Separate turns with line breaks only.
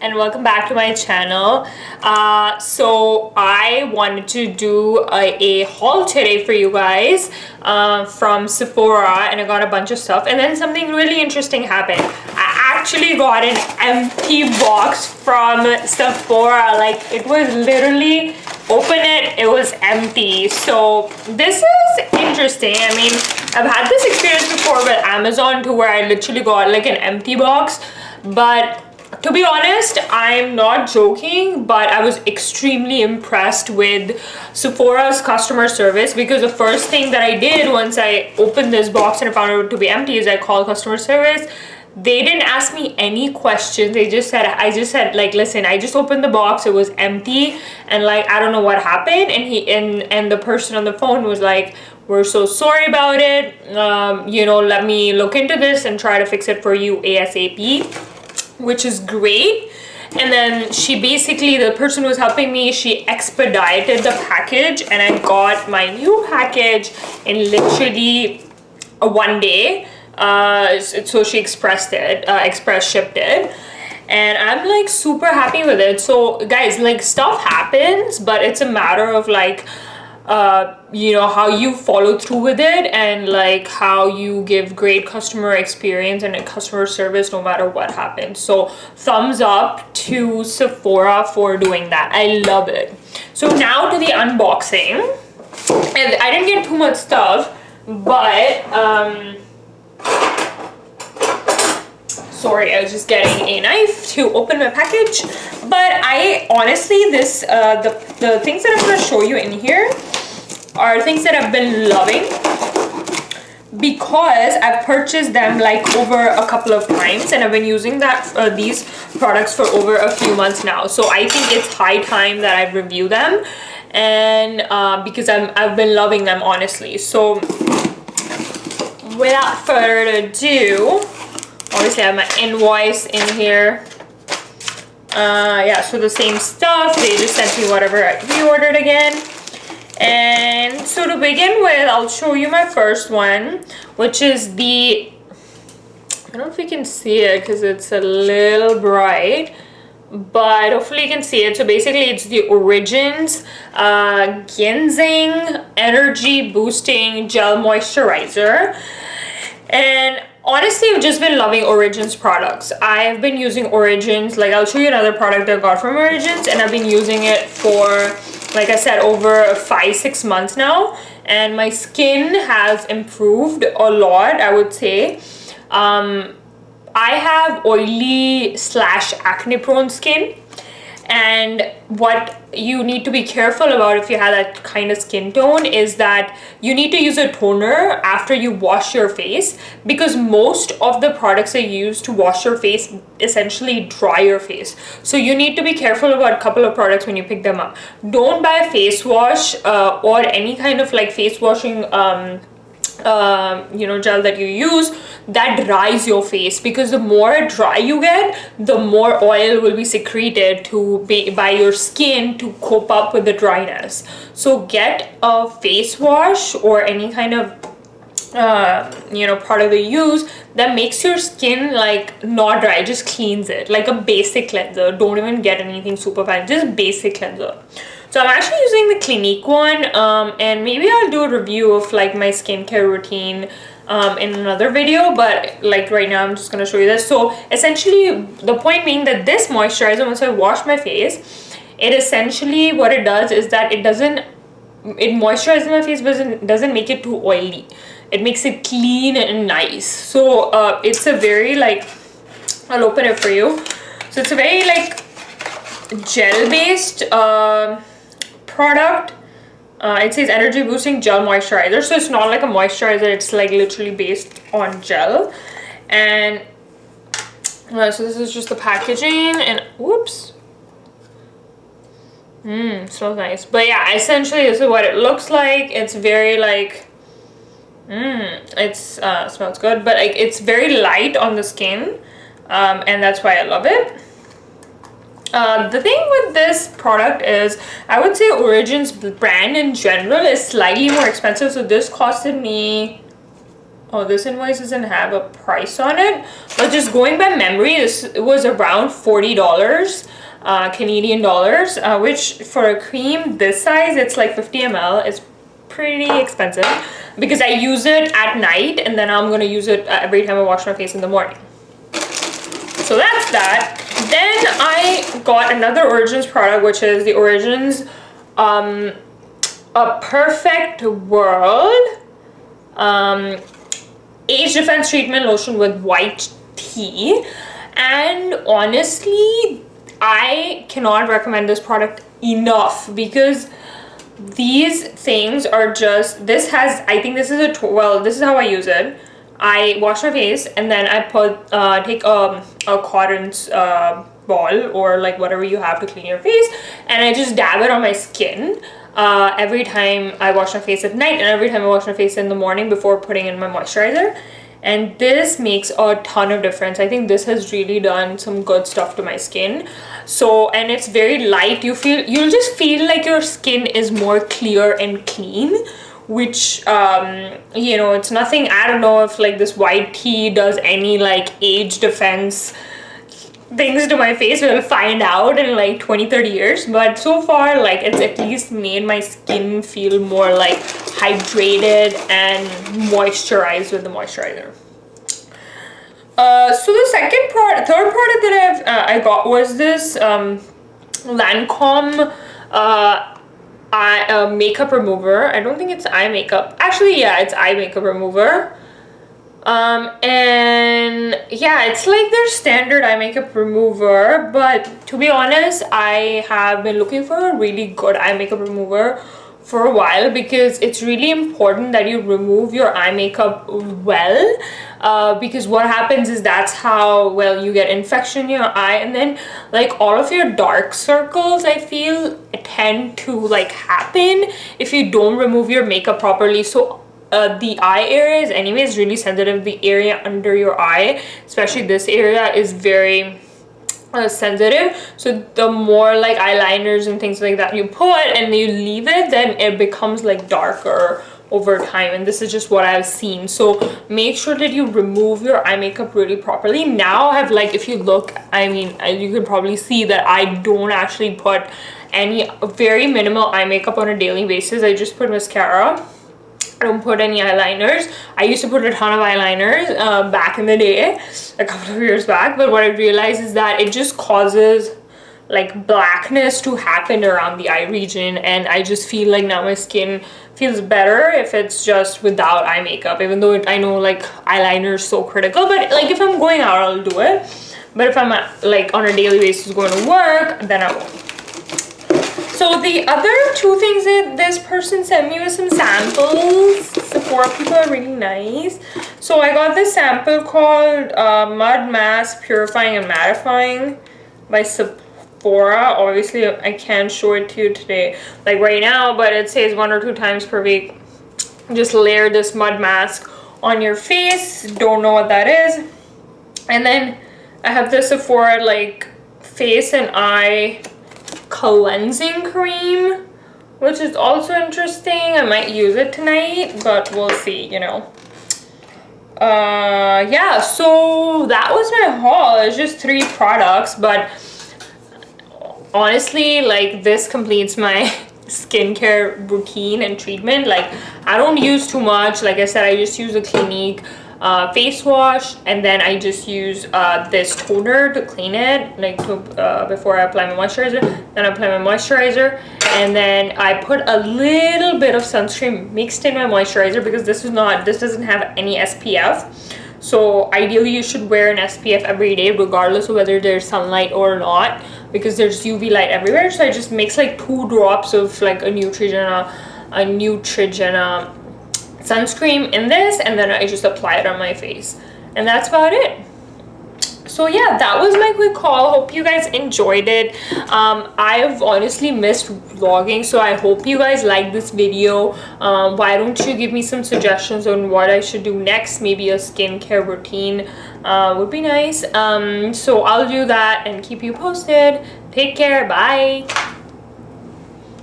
and welcome back to my channel. So I wanted to do a haul today for you guys from Sephora, and I got a bunch of stuff, and then something really interesting happened. I actually got an empty box from Sephora. Like, it was literally, open it, it was empty. So this is interesting. I mean, I've had this experience before with Amazon too, where I literally got like an empty box, but to be honest, I'm not joking, but I was extremely impressed with Sephora's customer service, because the first thing that I did once I opened this box and I found it to be empty is I called customer service. They didn't ask me any questions. I just said like, listen, I just opened the box, it was empty, and like, I don't know what happened. And the person on the phone was like, we're so sorry about it, you know, let me look into this and try to fix it for you ASAP, which is great. And then the person who was helping me, she expedited the package, and I got my new package in literally one day. So she express shipped it, and I'm like super happy with it. So guys, like, stuff happens, but it's a matter of like you know, how you follow through with it, and like how you give great customer experience and customer service no matter what happens. So thumbs up to Sephora for doing that. I love it. So now to the unboxing, and I didn't get too much stuff, but sorry, I was just getting a knife to open my package. But I honestly, the things that I'm going to show you in here are things that I've been loving, because I've purchased them like over a couple of times, and I've been using these products for over a few months now. So I think it's high time that I review them, and because I've been loving them, honestly. So without further ado, obviously I have my invoice in here. Yeah, so the same stuff, they just sent me whatever I reordered again. And so to begin with, I'll show you my first one, which is I don't know if you can see it because it's a little bright, but hopefully you can see it. So basically it's the Origins Ginseng Energy Boosting Gel Moisturizer. And honestly, I've just been loving Origins products. I've been using Origins, like I'll show you another product I got from Origins, and I've been using it for, like I said, over 5-6 months now, and my skin has improved a lot, I would say. I have oily / acne prone skin, and what you need to be careful about if you have that kind of skin tone is that you need to use a toner after you wash your face, because most of the products that you use to wash your face essentially dry your face. So you need to be careful about a couple of products when you pick them up. Don't buy a face wash or any kind of like face washing you know, gel that you use that dries your face, because the more dry you get, the more oil will be secreted by your skin to cope up with the dryness. So get a face wash or any kind of you know, product they use that makes your skin like not dry, just cleans it, like a basic cleanser. Don't even get anything super fine, just basic cleanser. So I'm actually using the Clinique one, and maybe I'll do a review of like my skincare routine in another video, but like right now I'm just going to show you this. So essentially the point being that this moisturizer, once I wash my face, it essentially, what it does is that it moisturizes my face, but doesn't make it too oily. It makes it clean and nice. So it's a very like, I'll open it for you. So it's a very like gel based product. It says energy boosting gel moisturizer, so it's not like a moisturizer, it's like literally based on gel. And so this is just the packaging, and whoops, smells nice. But yeah, essentially this is what it looks like. It's very like smells good, but like it's very light on the skin, and that's why I love it. The thing with this product is, I would say Origins brand in general is slightly more expensive. So this costed me Oh, this invoice doesn't have a price on it, but just going by memory, it was around $40 Canadian dollars, which for a cream this size, it's like 50 ml. It's pretty expensive because I use it at night and then I'm gonna use it every time I wash my face in the morning. So that's that. Then I got another Origins product, which is the Origins A Perfect World age defense treatment lotion with white tea. And honestly, I cannot recommend this product enough because these things are just, this has, I think this is this is how I use it. I wash my face and then I put take a cotton ball or like whatever you have to clean your face, and I just dab it on my skin every time I wash my face at night and every time I wash my face in the morning before putting in my moisturizer. And this makes a ton of difference. I think this has really done some good stuff to my skin. So, and it's very light. You'll just feel like your skin is more clear and clean, which you know, it's nothing, I don't know if like this white tea does any like age defense things to my face. We'll find out in like 20-30 years, but so far like it's at least made my skin feel more like hydrated and moisturized with the moisturizer. So the third product that I got was this Lancome makeup remover. I don't think it's eye makeup. Actually, yeah, it's eye makeup remover. And yeah, it's like their standard eye makeup remover, but to be honest, I have been looking for a really good eye makeup remover for a while because it's really important that you remove your eye makeup well, because what happens is that's how, well, you get infection in your eye, and then like all of your dark circles, I feel, tend to like happen if you don't remove your makeup properly. So the eye area is anyways really sensitive. The area under your eye, especially this area, is very sensitive. So the more like eyeliners and things like that you put and you leave it, then it becomes like darker over time, and this is just what I've seen. So make sure that you remove your eye makeup really properly. Now I have, like, if you look, I mean, you can probably see that I don't actually put any, very minimal eye makeup on a daily basis. I just put mascara. I don't put any eyeliners. I used to put a ton of eyeliners back in the day, a couple of years back, but what I realized is that it just causes like blackness to happen around the eye region, and I just feel like now my skin feels better if it's just without eye makeup, even though I know like eyeliner is so critical, but like if I'm going out I'll do it, but if I'm like on a daily basis going to work, then I won't. So the other two things that this person sent me was some samples. Sephora people are really nice. So I got this sample called Mud Mask Purifying and Mattifying by Sephora. Obviously I can't show it to you today, like right now, but it says 1 or 2 times per week. Just layer this mud mask on your face. Don't know what that is. And then I have the Sephora like face and eye cleansing cream, which is also interesting. I might use it tonight, but we'll see, you know. Yeah, so that was my haul. It's just 3 products, but honestly, like, this completes my skincare routine and treatment. Like, I don't use too much. Like I said, I just use a Clinique face wash, and then I just use this toner to clean it, like before I apply my moisturizer. Then I apply my moisturizer, and then I put a little bit of sunscreen mixed in my moisturizer, because this doesn't have any SPF. So ideally you should wear an SPF every day regardless of whether there's sunlight or not, because there's UV light everywhere. So I just mix like 2 drops of like a Neutrogena sunscreen in this, and then I just apply it on my face, and that's about it. So yeah, that was my quick haul. Hope you guys enjoyed it. I've honestly missed vlogging, so I hope you guys like this video. Why don't you give me some suggestions on what I should do next? Maybe a skincare routine would be nice. So I'll do that and keep you posted. Take care. Bye.